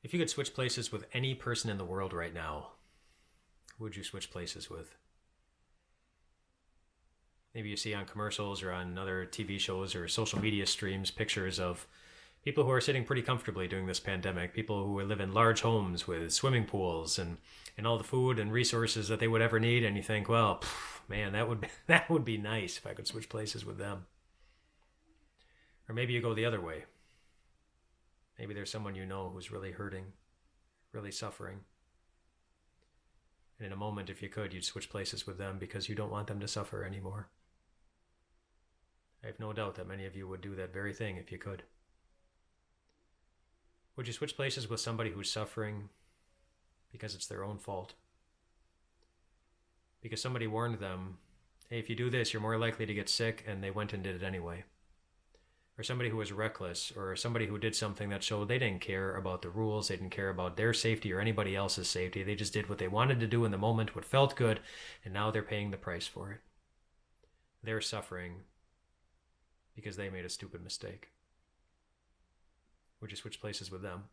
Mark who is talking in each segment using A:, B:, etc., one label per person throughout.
A: If you could switch places with any person in the world right now, who would you switch places with? Maybe you see on commercials or on other TV shows or social media streams pictures of people who are sitting pretty comfortably during this pandemic, people who live in large homes with swimming pools and all the food and resources that they would ever need. And you think, well, man, that would be nice if I could switch places with them. Or maybe you go the other way. Maybe there's someone you know who's really hurting, really suffering. And in a moment, if you could, you'd switch places with them because you don't want them to suffer anymore. I have no doubt that many of you would do that very thing if you could. Would you switch places with somebody who's suffering because it's their own fault? Because somebody warned them, hey, if you do this, you're more likely to get sick, and they went and did it anyway. Or somebody who was reckless, or somebody who did something that showed they didn't care about the rules, they didn't care about their safety or anybody else's safety. They just did what they wanted to do in the moment, what felt good, and now they're paying the price for it. They're suffering because they made a stupid mistake. Would you switch places with them?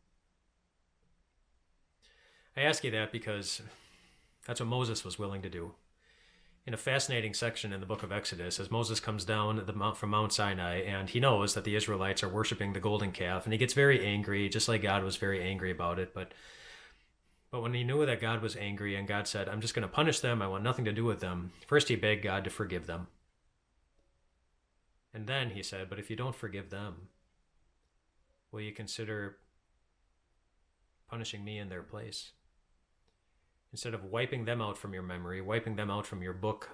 A: I ask you that because that's what Moses was willing to do. In a fascinating section in the book of Exodus, as Moses comes down from Mount Sinai, and he knows that the Israelites are worshiping the golden calf, and he gets very angry, just like God was very angry about it. But when he knew that God was angry and God said, I'm just going to punish them, I want nothing to do with them, first he begged God to forgive them. And then he said, but if you don't forgive them, will you consider punishing me in their place? Instead of wiping them out from your memory, wiping them out from your book,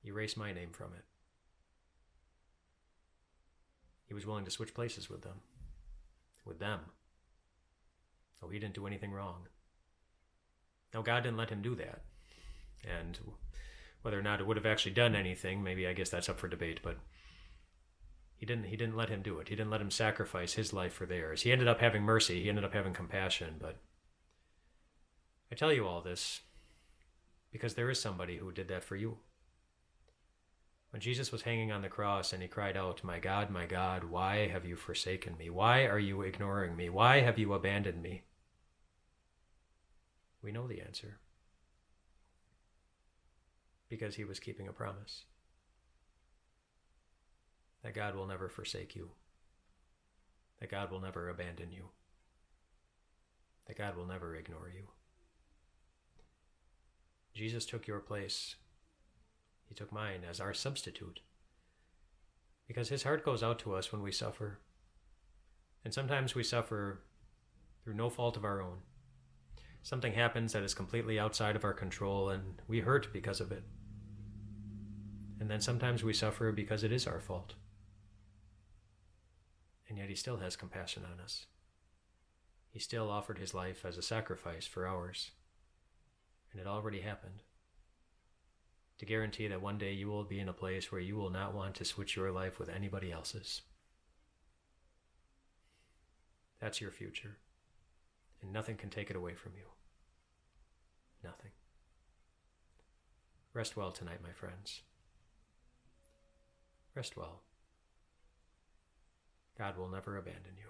A: erase my name from it. He was willing to switch places with them. With them. Oh, he didn't do anything wrong. Now, God didn't let him do that. And whether or not it would have actually done anything, maybe I guess that's up for debate, but he didn't let him do it. He didn't let him sacrifice his life for theirs. He ended up having mercy. He ended up having compassion, but I tell you all this because there is somebody who did that for you. When Jesus was hanging on the cross and he cried out, my God, why have you forsaken me? Why are you ignoring me? Why have you abandoned me? We know the answer. Because he was keeping a promise. That God will never forsake you. That God will never abandon you. That God will never ignore you. Jesus took your place. He took mine as our substitute. Because his heart goes out to us when we suffer. And sometimes we suffer through no fault of our own. Something happens that is completely outside of our control and we hurt because of it. And then sometimes we suffer because it is our fault. And yet he still has compassion on us. He still offered his life as a sacrifice for ours. And it already happened. To guarantee that one day you will be in a place where you will not want to switch your life with anybody else's. That's your future. And nothing can take it away from you. Nothing. Rest well tonight, my friends. Rest well. God will never abandon you.